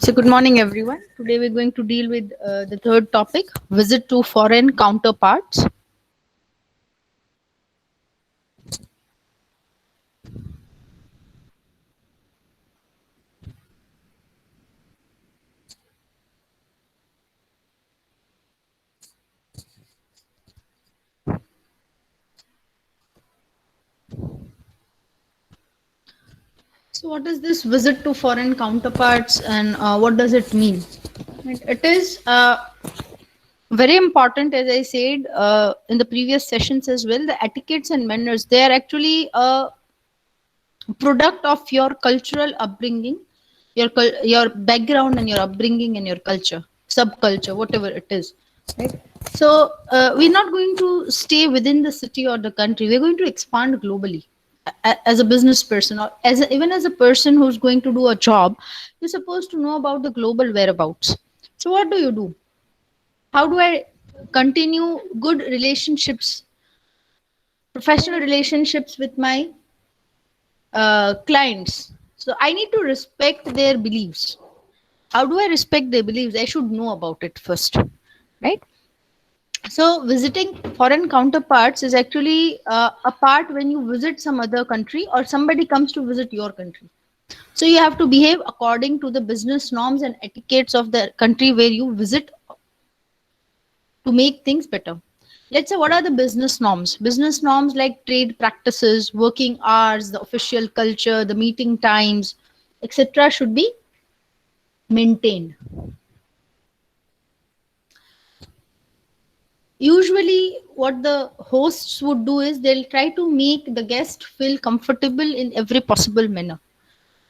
So, good morning, everyone. Today, we're going to deal with the third topic, visit to foreign counterparts. So, what is this visit to foreign counterparts and what does it mean? It is very important, as I said in the previous sessions as well. The etiquettes and manners, they are actually a product of your cultural upbringing, your background and your upbringing and your culture, subculture, whatever it is. Right. So we're not going to stay within the city or the country. We're going to expand globally. As a business person, or even as a person who's going to do a job, you're supposed to know about the global whereabouts. So what do? How do I continue good relationships, professional relationships with my clients? So I need to respect their beliefs. How do I respect their beliefs? I should know about it first, right? So visiting foreign counterparts is actually a part when you visit some other country or somebody comes to visit your country. So you have to behave according to the business norms and etiquettes of the country where you visit to make things better. Let's say, what are the business norms? Business norms like trade practices, working hours, the official culture, the meeting times, etc., should be maintained. Usually, what the hosts would do is they'll try to make the guest feel comfortable in every possible manner.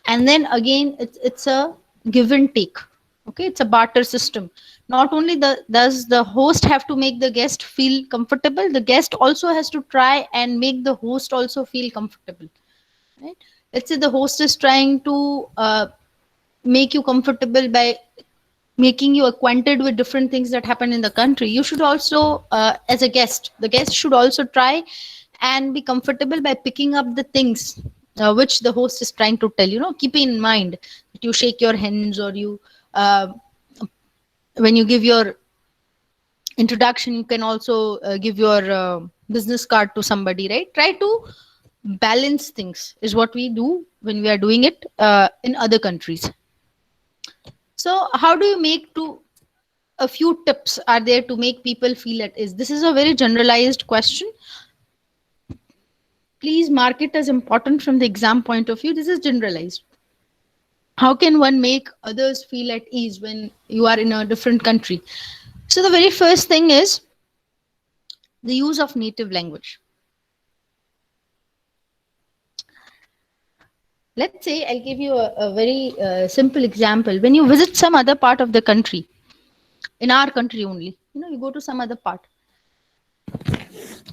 And then again, it's a give and take. Okay, it's a barter system. Not only does the host have to make the guest feel comfortable, the guest also has to try and make the host also feel comfortable. Right? Let's say the host is trying to make you comfortable by making you acquainted with different things that happen in the country. You should also as a guest, the guest should also try and be comfortable by picking up the things which the host is trying to tell. Keep in mind that you shake your hands, or you when you give your introduction, you can also give your business card to somebody, right? Try to balance things is what we do when we are doing it in other countries. So how do you make to a few tips are there to make people feel at ease? This is a very generalized question. Please mark it as important from the exam point of view. This is generalized. How can one make others feel at ease when you are in a different country? So the very first thing is the use of native language. Let's say I'll give you a very simple example. When you visit some other part of the country, in our country only, you go to some other part,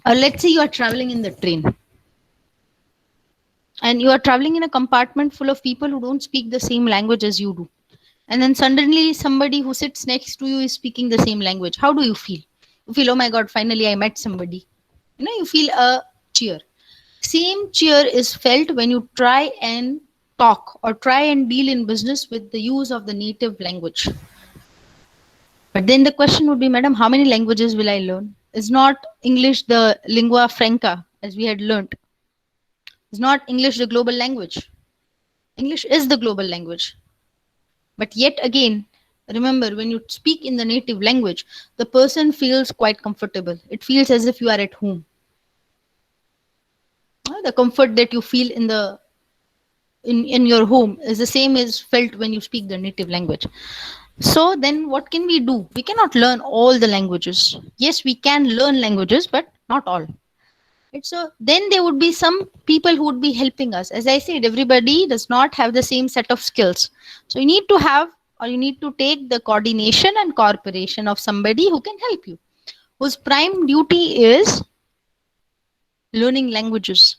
or let's say you are traveling in the train, and you are traveling in a compartment full of people who don't speak the same language as you do, and then suddenly somebody who sits next to you is speaking the same language. How do you feel? You feel, oh my god, finally I met somebody. You feel a cheer. Same cheer is felt when you try and talk or try and deal in business with the use of the native language. But then the question would be, madam, how many languages will I learn? Is not English the lingua franca as we had learnt? Is not English the global language? English is the global language. But yet again, remember, when you speak in the native language, the person feels quite comfortable. It feels as if you are at home. The comfort that you feel in your home is the same as felt when you speak the native language. So then what can we do? We cannot learn all the languages. Yes, we can learn languages, but not all. Right? So then there would be some people who would be helping us. As I said, everybody does not have the same set of skills. So you need to have, or you need to take the coordination and cooperation of somebody who can help you, whose prime duty is learning languages.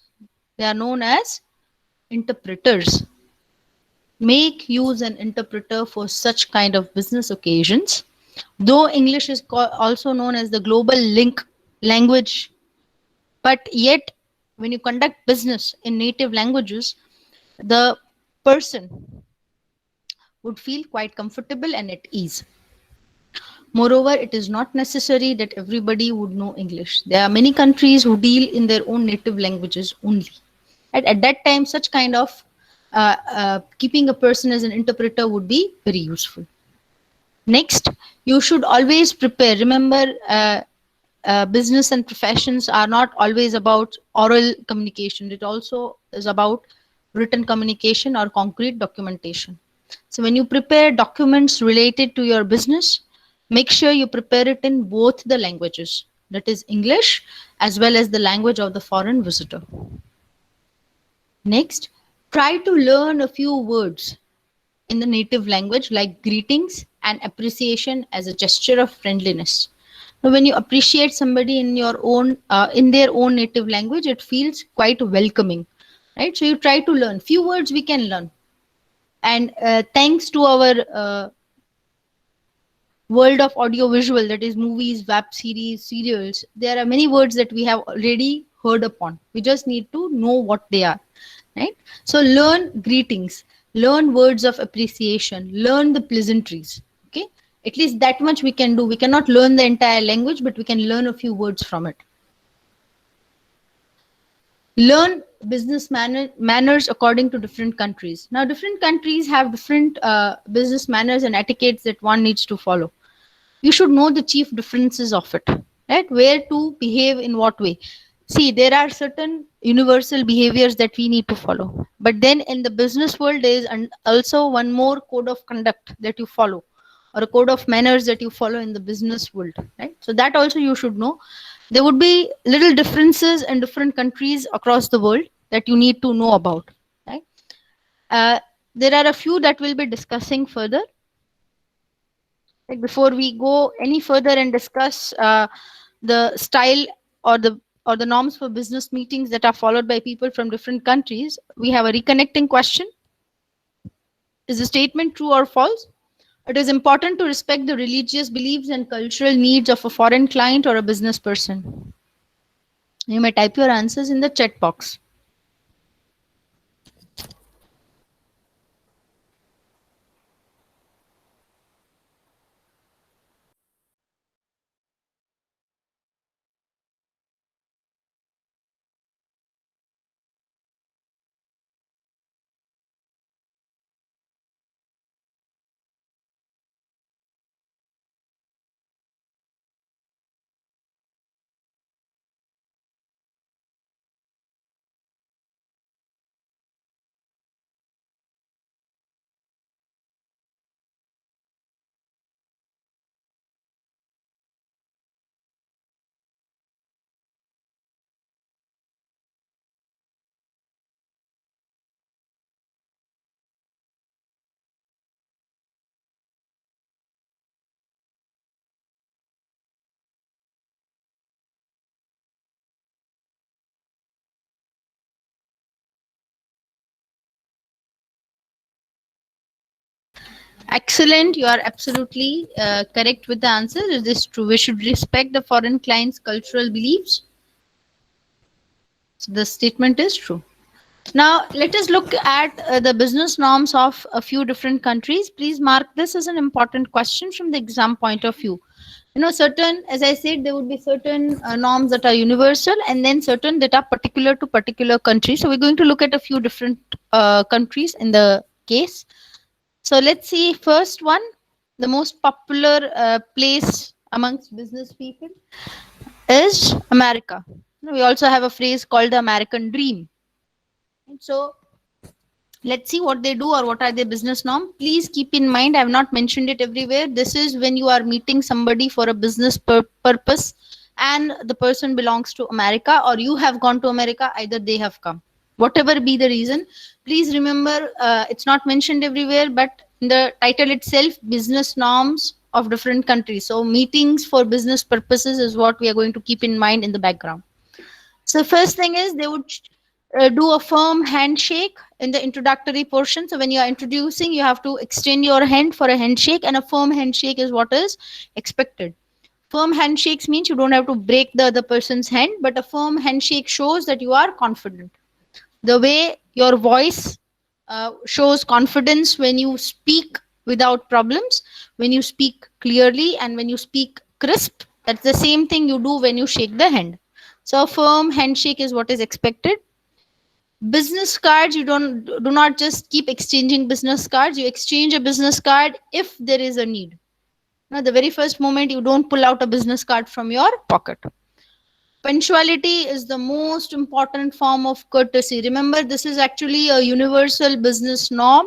They are known as interpreters. Make use an interpreter for such kind of business occasions. Though English is also known as the global link language, but yet when you conduct business in native languages, the person would feel quite comfortable and at ease. Moreover, it is not necessary that everybody would know English. There are many countries who deal in their own native languages only. At that time, such kind of keeping a person as an interpreter would be very useful. Next, you should always prepare. Remember, business and professions are not always about oral communication, it also is about written communication or concrete documentation. So, when you prepare documents related to your business, make sure you prepare it in both the languages, that is, English as well as the language of the foreign visitor. Next, try to learn a few words in the native language like greetings and appreciation as a gesture of friendliness. Now, when you appreciate somebody in your own in their own native language, it feels quite welcoming, right? So you try to learn few words we can learn, and thanks to our world of audio visual, that is movies, web series, serials, there are many words that we have already heard upon. We just need to know what they are, right? So learn greetings, learn words of appreciation, learn the pleasantries. Okay, at least that much we can do. We cannot learn the entire language, but we can learn a few words from it. Learn business manners according to different countries. Now different countries have different business manners and etiquettes that one needs to follow. You should know the chief differences of it, right? Where to behave in what way. See, there are certain universal behaviors that we need to follow, but then in the business world there is also one more code of conduct that you follow, or a code of manners that you follow in the business world, right? So that also you should know. There would be little differences in different countries across the world that you need to know about, right? There are a few that we'll be discussing further. Like before we go any further and discuss the style or the norms for business meetings that are followed by people from different countries, we have a reconnecting question. Is the statement true or false? It is important to respect the religious beliefs and cultural needs of a foreign client or a business person. You may type your answers in the chat box. Excellent. You are absolutely correct with the answer. Is this true? We should respect the foreign client's cultural beliefs. So the statement is true. Now, let us look at the business norms of a few different countries. Please mark this as an important question from the exam point of view. You know, certain, as I said, there would be certain norms that are universal and then certain that are particular to particular countries. So we're going to look at a few different countries in the case. So let's see, first one, the most popular place amongst business people is America. We also have a phrase called the American dream. So let's see what they do or what are their business norm. Please keep in mind, I have not mentioned it everywhere. This is when you are meeting somebody for a business purpose and the person belongs to America or you have gone to America, either they have come. Whatever be the reason, please remember it's not mentioned everywhere, but in the title itself, business norms of different countries. So meetings for business purposes is what we are going to keep in mind in the background. So first thing is they would do a firm handshake in the introductory portion. So when you are introducing, you have to extend your hand for a handshake, and a firm handshake is what is expected. Firm handshakes means you don't have to break the other person's hand, but a firm handshake shows that you are confident. The way your voice shows confidence when you speak without problems, when you speak clearly, and when you speak crisp. That's the same thing you do when you shake the hand. So a firm handshake is what is expected. Business cards, you don't do not just keep exchanging business cards. You exchange a business card if there is a need. Now, the very first moment, you don't pull out a business card from your pocket. Punctuality is the most important form of courtesy. Remember, this is actually a universal business norm.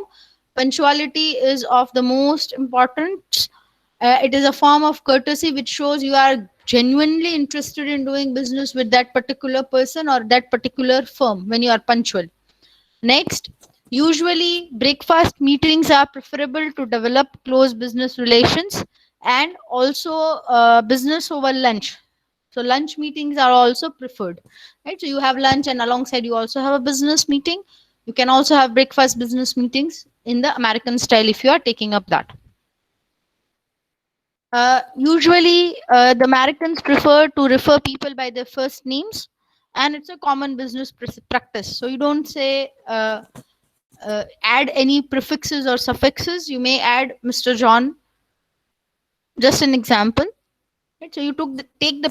Punctuality is of the most importance. It is a form of courtesy which shows you are genuinely interested in doing business with that particular person or that particular firm when you are punctual. Next, usually breakfast meetings are preferable to develop close business relations, and also business over lunch. So lunch meetings are also preferred, right? So you have lunch and alongside you also have a business meeting. You can also have breakfast business meetings in the American style if you are taking up that. Usually, the Americans prefer to refer people by their first names, and it's a common business practice. So you don't say add any prefixes or suffixes. You may add Mr. John, just an example. Right? So you take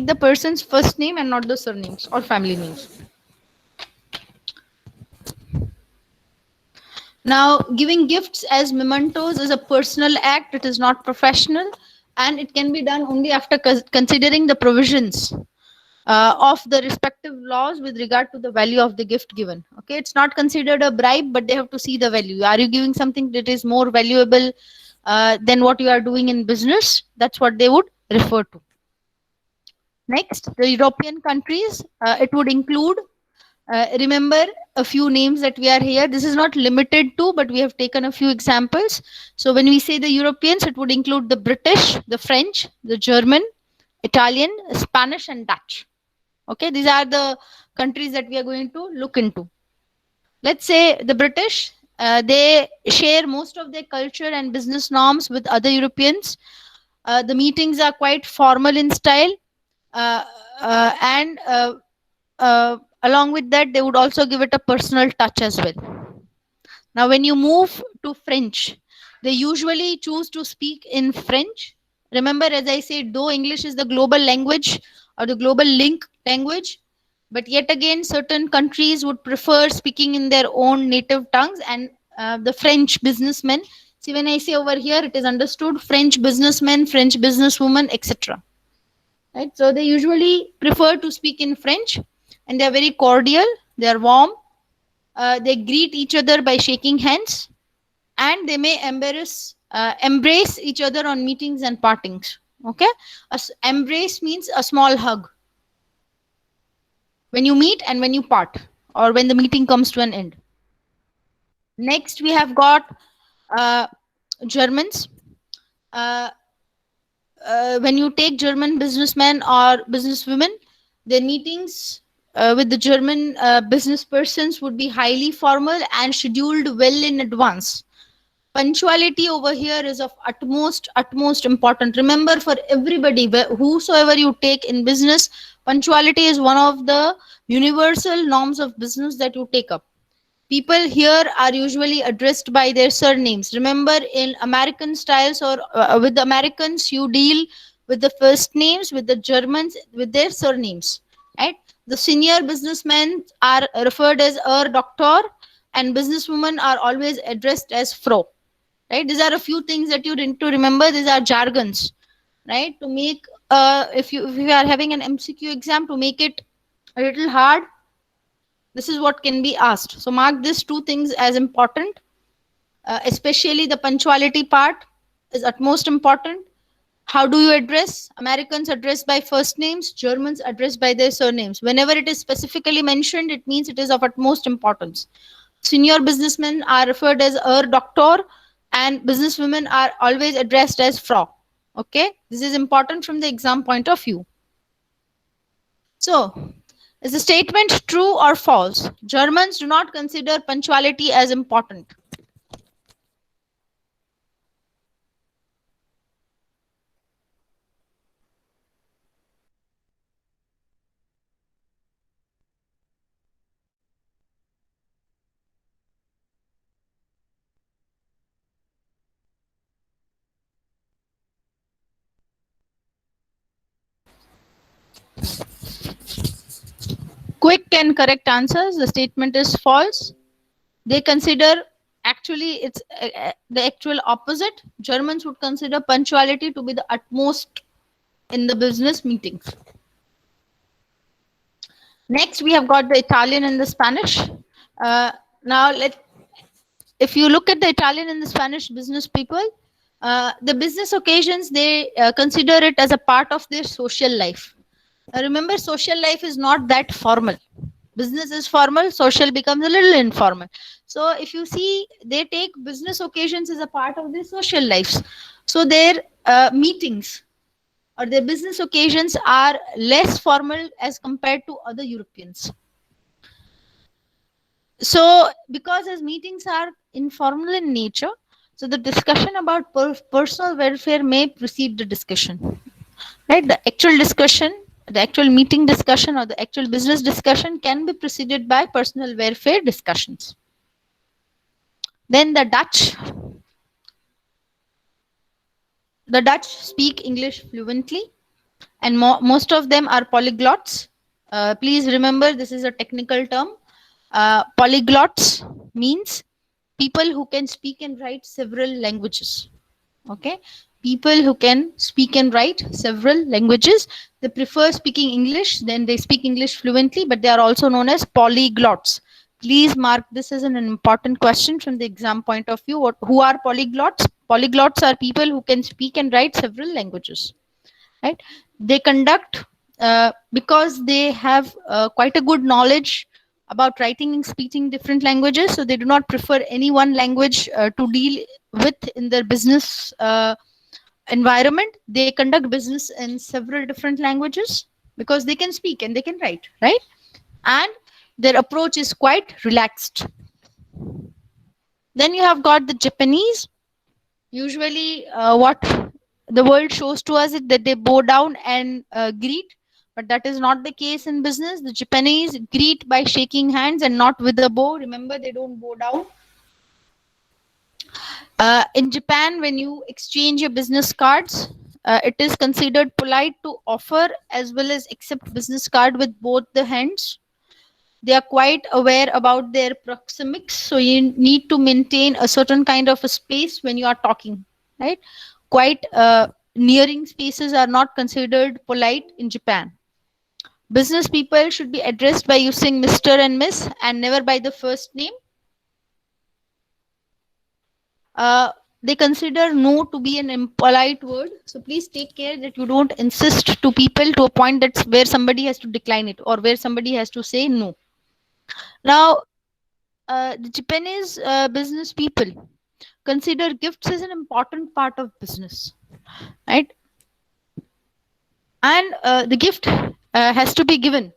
the person's first name and not the surnames or family names. Now, giving gifts as mementos is a personal act. It is not professional, and it can be done only after considering the provisions of the respective laws with regard to the value of the gift given. Okay, it's not considered a bribe, but they have to see the value. Are you giving something that is more valuable than what you are doing in business? That's what they would refer to. Next, the European countries, it would include, remember a few names that we are here. This is not limited to, but we have taken a few examples. So when we say the Europeans, it would include the British, the French, the German, Italian, Spanish, and Dutch. Okay, these are the countries that we are going to look into. Let's say the British, they share most of their culture and business norms with other Europeans. The meetings are quite formal in style, uh, and along with that, they would also give it a personal touch as well. Now, when you move to French, they usually choose to speak in French. Remember, as I said, though English is the global language or the global link language, but yet again, certain countries would prefer speaking in their own native tongues, and the French businessmen. See, when I say over here, it is understood French businessmen, French businesswomen, etc. Right? So they usually prefer to speak in French, and they are very cordial, they are warm, they greet each other by shaking hands, and they may embrace each other on meetings and partings. Okay, embrace means a small hug when you meet and when you part, or when the meeting comes to an end. Next, we have got uh, Germans. Uh, when you take German businessmen or businesswomen, their meetings with the German business persons would be highly formal and scheduled well in advance. Punctuality over here is of utmost important. Remember, for everybody, whosoever you take in business, punctuality is one of the universal norms of business that you take up. People here are usually addressed by their surnames. Remember, in American styles, or with the Americans, you deal with the first names, with the Germans with their surnames, right? The senior businessmen are referred as Doctor, and businesswomen are always addressed as Frau, right? These are a few things that you need to remember. These are jargons, right? To make, if you are having an MCQ exam, to make it a little hard, this is what can be asked. So mark these two things as important. Especially the punctuality part is utmost important. How do you address? Americans addressed by first names, Germans addressed by their surnames. Whenever it is specifically mentioned, it means it is of utmost importance. Senior businessmen are referred as Doctor, and businesswomen are always addressed as Frau. Okay, this is important from the exam point of view. So, is the statement true or false? Germans do not consider punctuality as important. Quick and correct answers. The statement is false. They consider, actually it's the actual opposite. Germans would consider punctuality to be the utmost in the business meetings. Next, we have got the Italian and the Spanish. Now, if you look at the Italian and the Spanish business people, the business occasions, they consider it as a part of their social life. Remember, social life is not that formal. Business is formal, social becomes a little informal. So, if you see, they take business occasions as a part of their social lives. So, their meetings or their business occasions are less formal as compared to other Europeans. So, because as meetings are informal in nature, so the discussion about personal welfare may precede the discussion. Right? The actual discussion, the actual meeting discussion, or the actual business discussion can be preceded by personal welfare discussions. Then the Dutch speak English fluently, and most of them are polyglots. Please remember, this is a technical term. Polyglots means people who can speak and write several languages. Okay, people who can speak and write several languages. They prefer speaking English, then they speak English fluently, but they are also known as polyglots. Please mark this as an important question from the exam point of view. Who are polyglots? Polyglots are people who can speak and write several languages. Right? They conduct, because they have quite a good knowledge about writing and speaking different languages, so they do not prefer any one language to deal with in their business environment. They conduct business in several different languages because they can speak and they can write, right? And their approach is quite relaxed. Then you have got the Japanese. Usually, what the world shows to us is that they bow down and greet, but that is not the case in business. The Japanese greet by shaking hands and not with a bow. Remember, they don't bow down. In Japan, when you exchange your business cards, it is considered polite to offer as well as accept business card with both the hands. They are quite aware about their proxemics, so you need to maintain a certain kind of a space when you are talking, right? Quite nearing spaces are not considered polite in Japan. Business people should be addressed by using Mr. and Miss and never by the first name. They consider no to be an impolite word, so please take care that you don't insist to people to a point that's where somebody has to decline it or where somebody has to say no. Now, the Japanese business people consider gifts as an important part of business, right? And the gift has to be given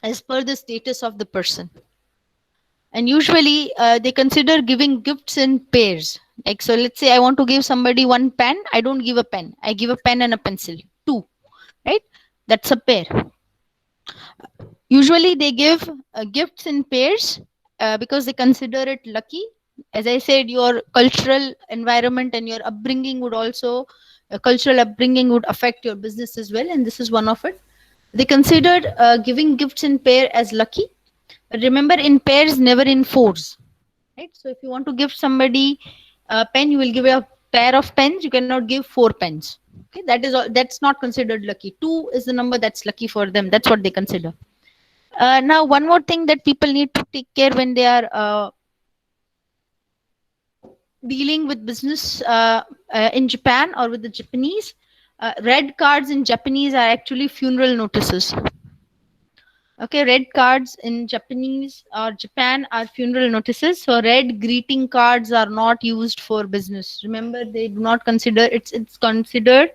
as per the status of the person. And usually they consider giving gifts in pairs. Like, so let's say I want to give somebody one pen, I don't give a pen, I give a pen and a pencil, two, right? That's a pair. Usually they give gifts in pairs because they consider it lucky. As I said, your cultural environment and your upbringing would also, cultural upbringing would affect your business as well, and this is one of it. They considered giving gifts in pair as lucky. But remember, in pairs, never in fours, right? So if you want to give somebody a pen, you will give a pair of pens. You cannot give four pens. Okay, that is all. That's not considered lucky. Two is the number that's lucky for them. That's what they consider. Now, one more thing that people need to take care when they are dealing with business in Japan or with the Japanese. Red cards in Japanese are actually funeral notices. Okay, red cards in Japanese or Japan are funeral notices. So red greeting cards are not used for business. Remember, they do not consider it's considered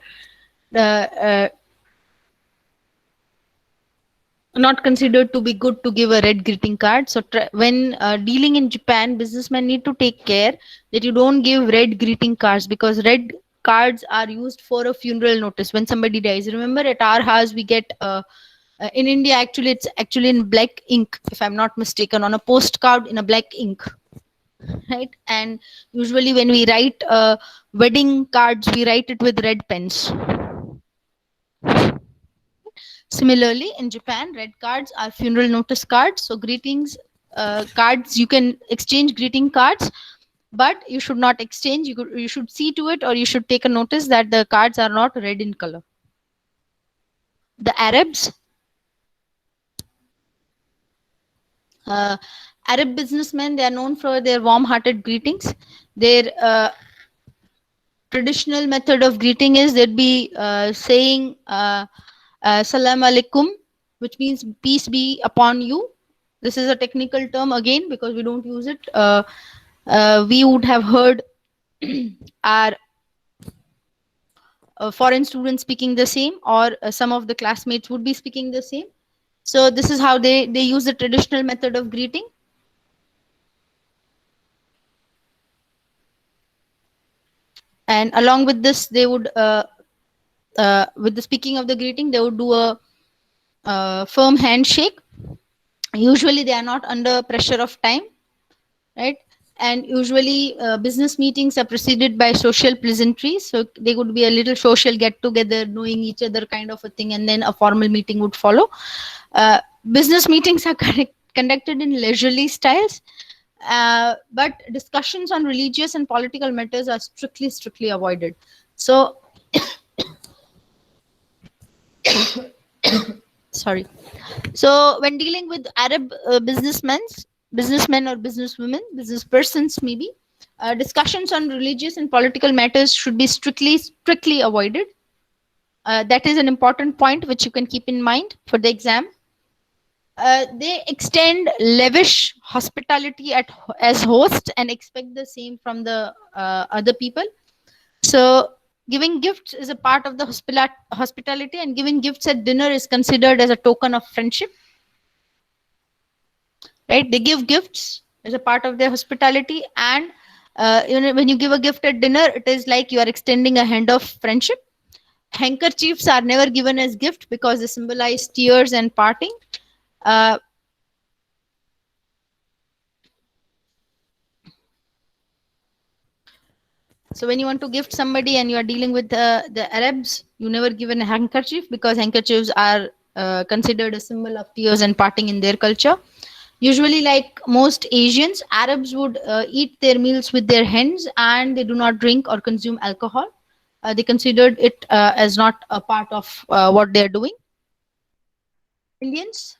not considered to be good to give a red greeting card. So when dealing in Japan, businessmen need to take care that you don't give red greeting cards, because red cards are used for a funeral notice when somebody dies. Remember, at our house we get in India, actually it's actually in black ink, if I'm not mistaken, on a postcard in a black ink, right? And usually when we write wedding cards, we write it with red pens. Similarly, in Japan, red cards are funeral notice cards. So greetings cards, you can exchange greeting cards, but you should not exchange. You should see to it, or you should take a notice that the cards are not red in color. The uh, Arab businessmen, they are known for their warm-hearted greetings. Their traditional method of greeting is they'd be saying salam alaikum, which means peace be upon you. This is a technical term again because we don't use it. We would have heard our foreign students speaking the same, or some of the classmates would be speaking the same. So this is how they use the traditional method of greeting. And along with this, they would with the speaking of the greeting, they would do a firm handshake. Usually they are not under pressure of time, right? And usually business meetings are preceded by social pleasantries, so they would be a little social get together, knowing each other kind of a thing, and then a formal meeting would follow. Business meetings are conducted in leisurely styles, but discussions on religious and political matters are strictly avoided. So sorry. So when dealing with Arab businessmen or businesswomen, business persons maybe, discussions on religious and political matters should be strictly avoided. That is an important point which you can keep in mind for the exam. They extend lavish hospitality as hosts and expect the same from the other people. So giving gifts is a part of the hospitality, and giving gifts at dinner is considered as a token of friendship, right? They give gifts as a part of their hospitality, and when you give a gift at dinner, it is like you are extending a hand of friendship. Handkerchiefs are never given as gift because they symbolize tears and parting. uh, so when you want to gift somebody and you are dealing with the Arabs, you never give a handkerchief because handkerchiefs are considered a symbol of tears and parting in their culture. Usually, like most Asians, Arabs would eat their meals with their hands, and they do not drink or consume alcohol. They considered it as not a part of what they're doing. Indians,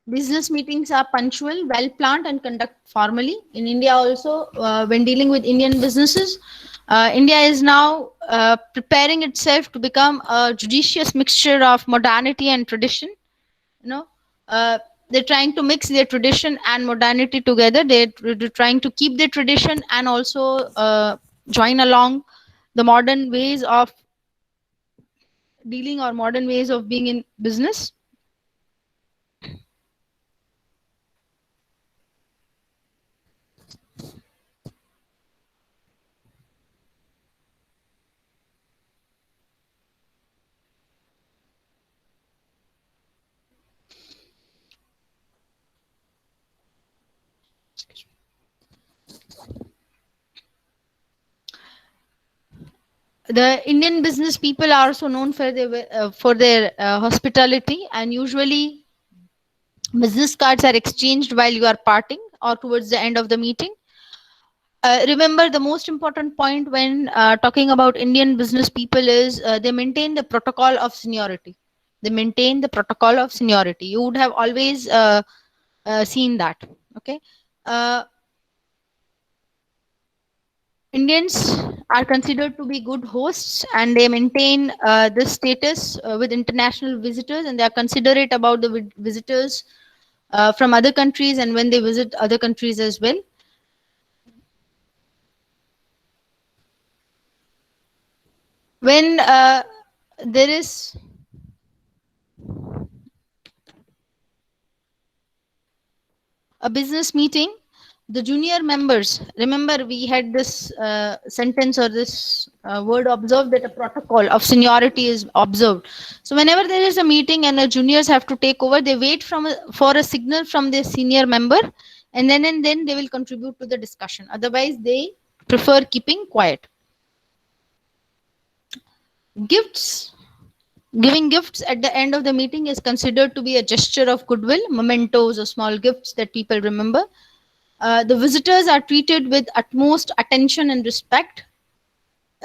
business meetings are punctual, well planned, and conducted formally. In India, also, when dealing with Indian businesses, India is now preparing itself to become a judicious mixture of modernity and tradition. You know, uh, they're trying to mix their tradition and modernity together. They're trying to keep their tradition and also join along the modern ways of dealing or modern ways of being in business. The Indian business people are also known for their hospitality, and usually business cards are exchanged while you are parting or towards the end of the meeting. Remember, the most important point when talking about Indian business people is they maintain the protocol of seniority. They maintain the protocol of seniority. You would have always seen that. Okay. Uh, Indians are considered to be good hosts, and they maintain this status with international visitors, and they are considerate about the visitors from other countries and when they visit other countries as well. When there is a business meeting, the junior members, remember we had this sentence or this word observed, that a protocol of seniority is observed. So whenever there is a meeting and the juniors have to take over, they wait for a signal from their senior member, and then they will contribute to the discussion. Otherwise they prefer keeping quiet. Gifts Giving gifts at the end of the meeting is considered to be a gesture of goodwill, mementos or small gifts that people remember. The visitors are treated with utmost attention and respect,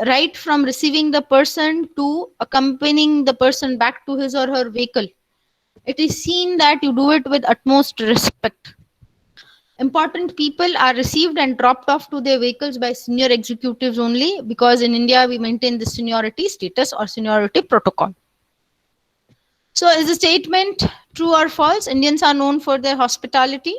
right from receiving the person to accompanying the person back to his or her vehicle. It is seen that you do it with utmost respect. Important people are received and dropped off to their vehicles by senior executives only, because in India we maintain the seniority status or seniority protocol. So, is the statement true or false? Indians are known for their hospitality.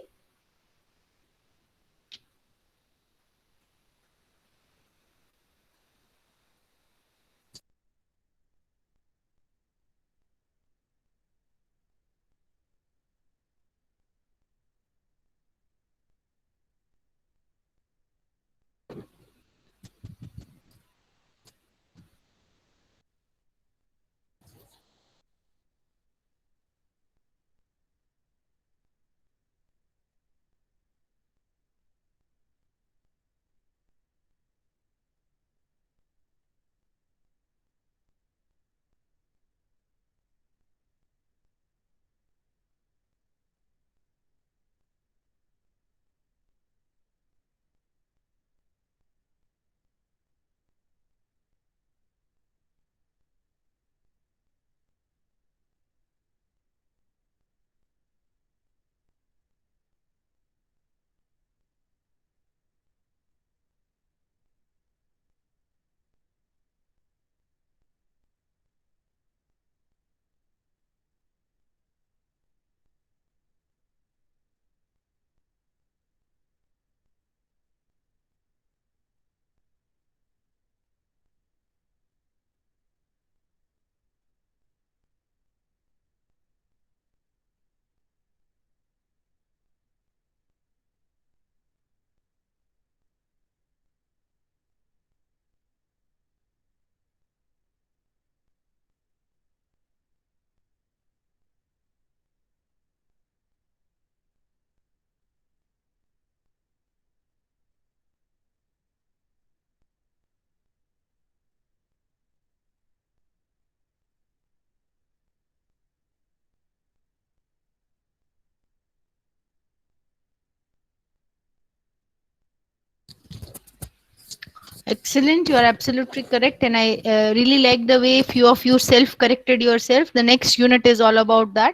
Excellent, you are absolutely correct, and I really like the way few of you self-corrected yourself. The next unit is all about that: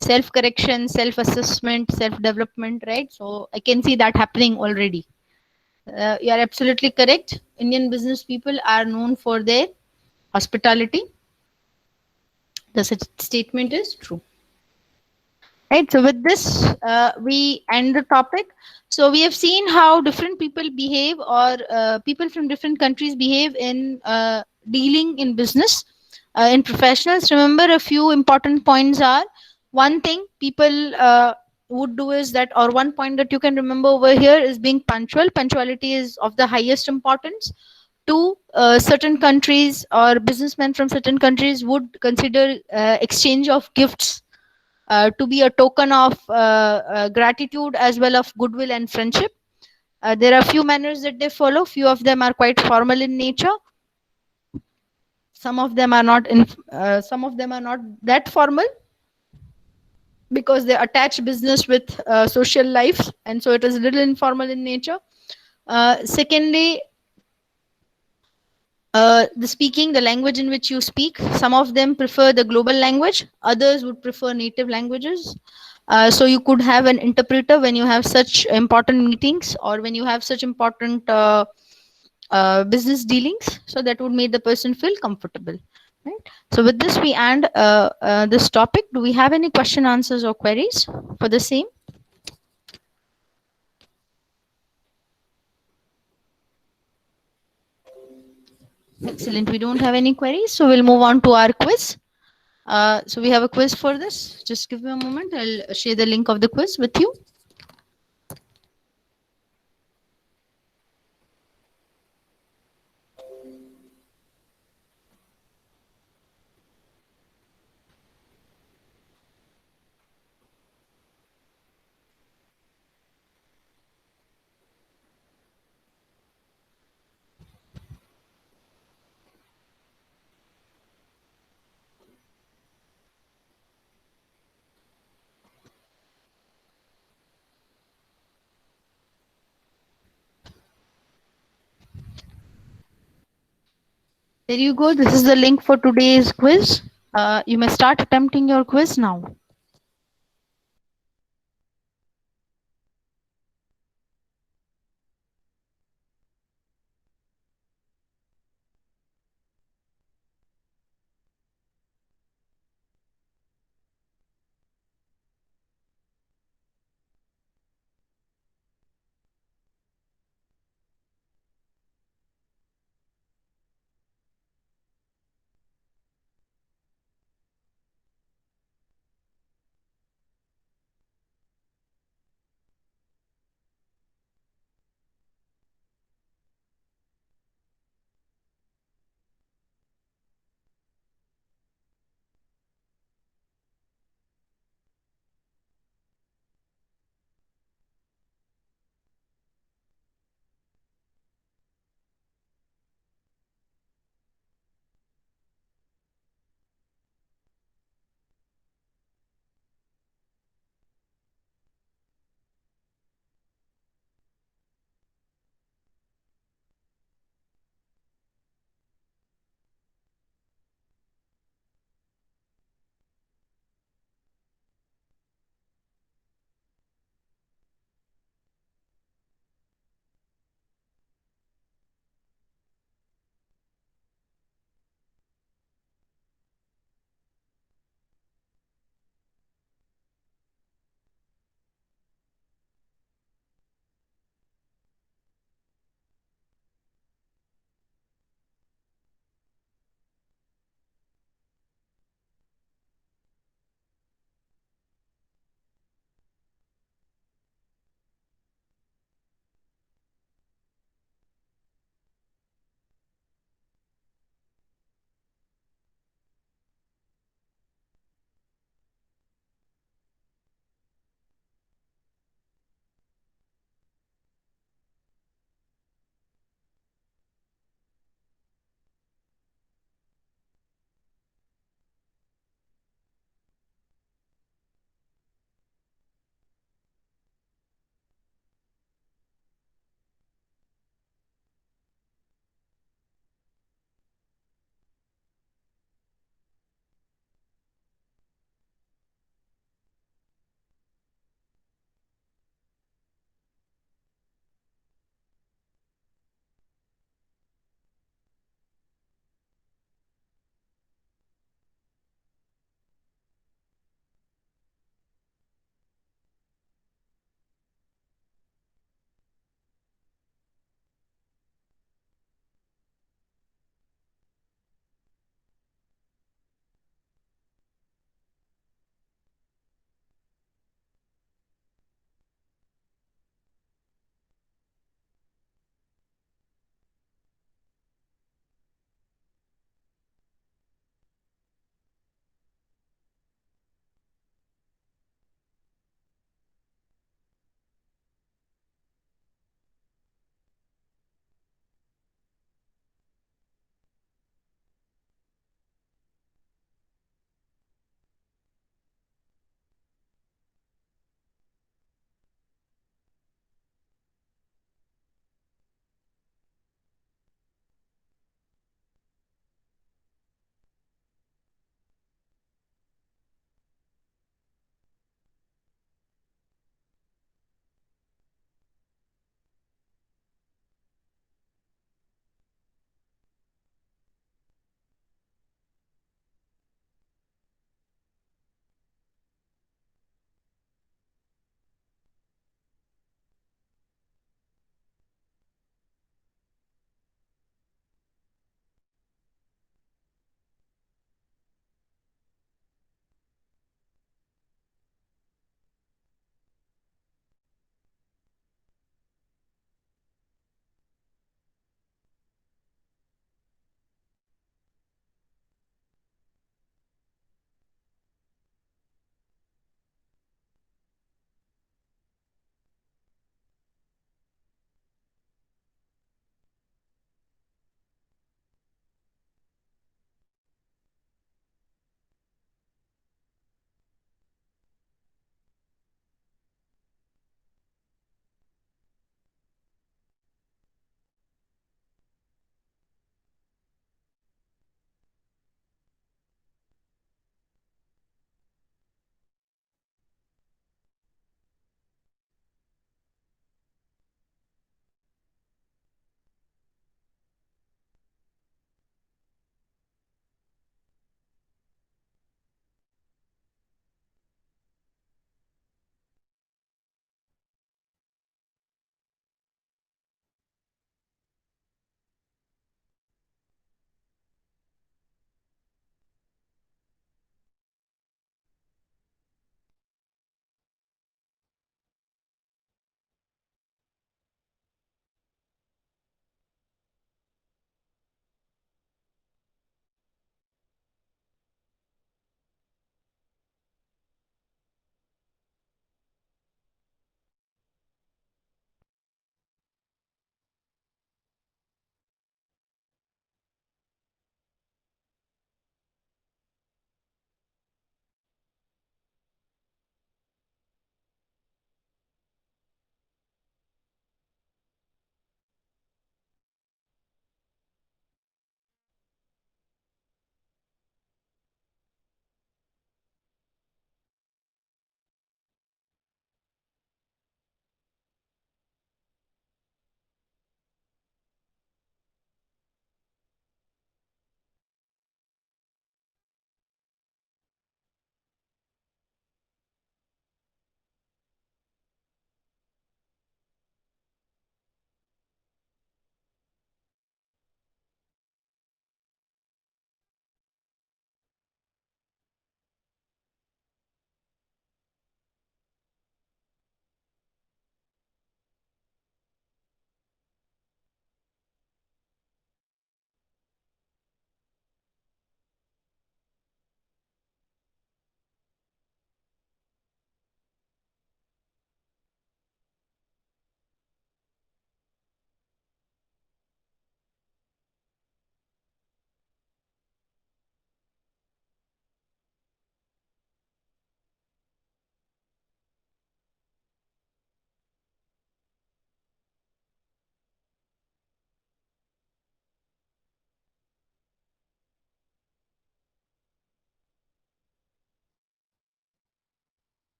self-correction, self-assessment, self-development. Right? So I can see that happening already. You are absolutely correct. Indian business people are known for their hospitality. The statement is true. Right. So with this, we end the topic. So we have seen how different people behave, or people from different countries behave in dealing in business, in professionals. Remember, a few important points are: one thing people would do is that, or one point that you can remember over here is being punctual. Punctuality is of the highest importance. Two, certain countries or businessmen from certain countries would consider exchange of gifts to be a token of gratitude as well of goodwill and friendship. There are few manners that they follow. Few of them are quite formal in nature. Some of them are not in. Some of them are not that formal because they attach business with social life, and so it is a little informal in nature. Secondly, the speaking, the language in which you speak. Some of them prefer the global language, others would prefer native languages. So you could have an interpreter when you have such important meetings, or when you have such important business dealings, so that would make the person feel comfortable. Right. So with this, we end this topic. Do we have any question, answers, or queries for the same? Excellent. We don't have any queries, so we'll move on to our quiz. So we have a quiz for this. Just give me a moment. I'll share the link of the quiz with you. There you go. This is the link for today's quiz. You may start attempting your quiz now.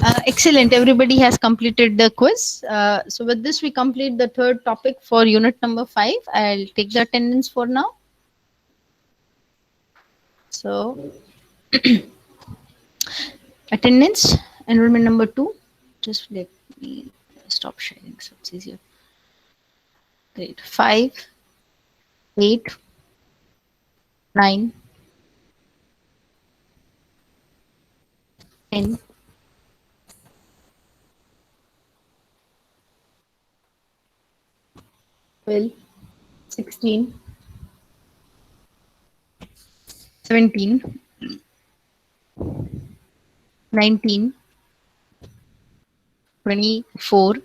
Excellent. Everybody has completed the quiz. So with this, we complete the third topic for unit number 5. I'll take the attendance for now. So attendance, enrollment number 2. Just let me stop sharing so it's easier. Great. 5, 8, 9, 10, 12, 16, 17, 19, 24,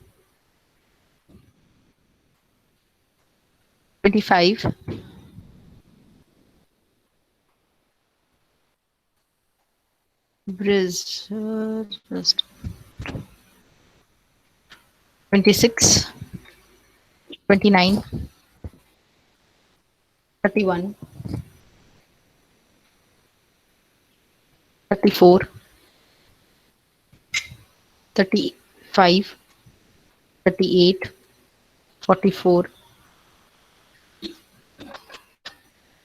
25, just 26, 29, 31, 34, 35, 38, 44,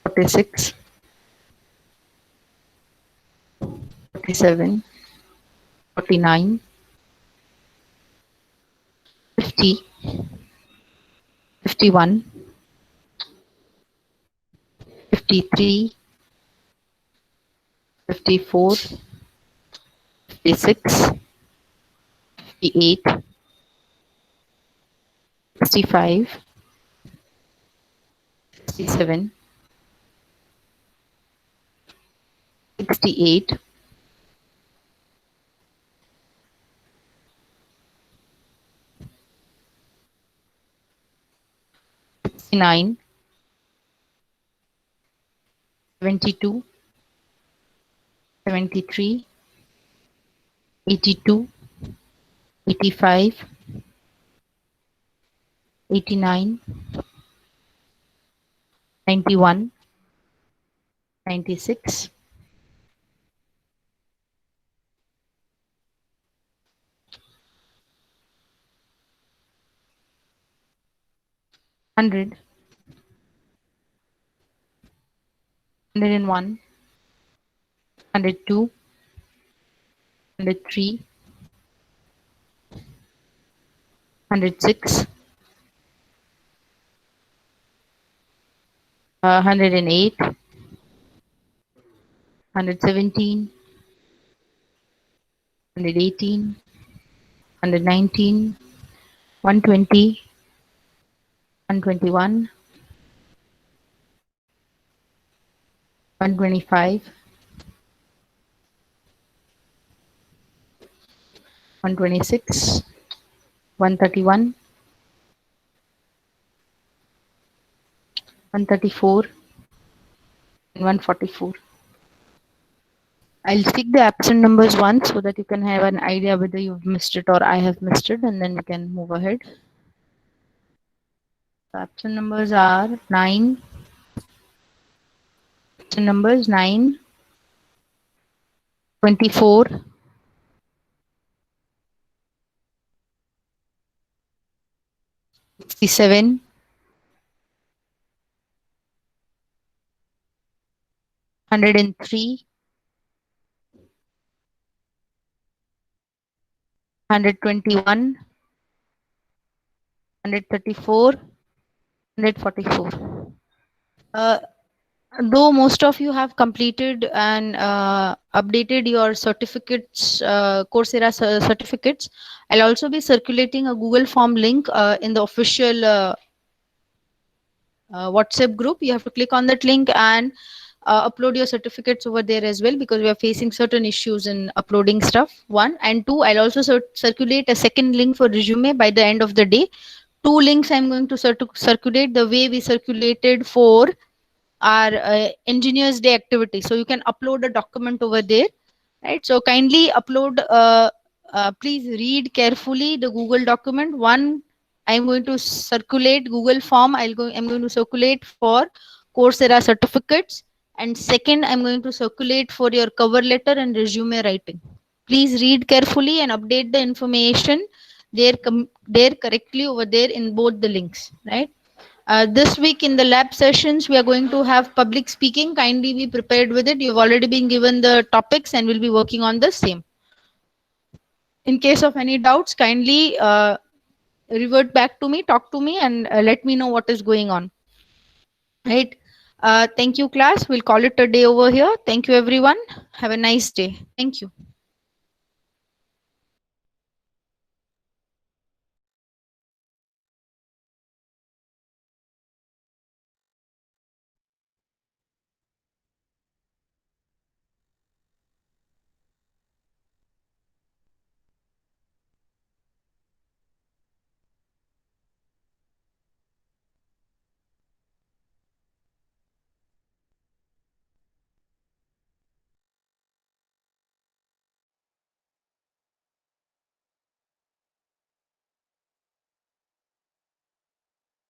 46, 47, 49, 50, 51, 53, 54, 56, 58, 65, 67, 68, 69, 72, 73, 82, 85, 89, 91, 96, 100, 101, 102, 103, 106, 108, 117, 118, 119, 120, 121, 125, 126, 131, 134, and 144. I'll speak the absent numbers once so that you can have an idea whether you've missed it or I have missed it, and then we can move ahead. The absent numbers are 9, absent numbers 9, 24, 67, 103, 121, 134, 144. Uh, though most of you have completed and updated your certificates, Coursera certificates, I'll also be circulating a Google Form link in the official WhatsApp group. You have to click on that link and upload your certificates over there as well, because we are facing certain issues in uploading stuff. One and two, I'll also circulate a second link for resume by the end of the day. Two links I'm going to circulate the way we circulated for our engineers day activity, so you can upload a document over there, right? So kindly upload, please read carefully the Google document. One, I'm going to circulate Google form, I'm going to circulate for Coursera certificates, and second, I'm going to circulate for your cover letter and resume writing. Please read carefully and update the information there correctly over there in both the links, right? This week in the lab sessions, we are going to have public speaking. Kindly be prepared with it. You've already been given the topics and we'll be working on the same. In case of any doubts, kindly revert back to me, talk to me, and let me know what is going on. Right? Thank you, class. We'll call it a day over here. Thank you, everyone. Have a nice day. Thank you.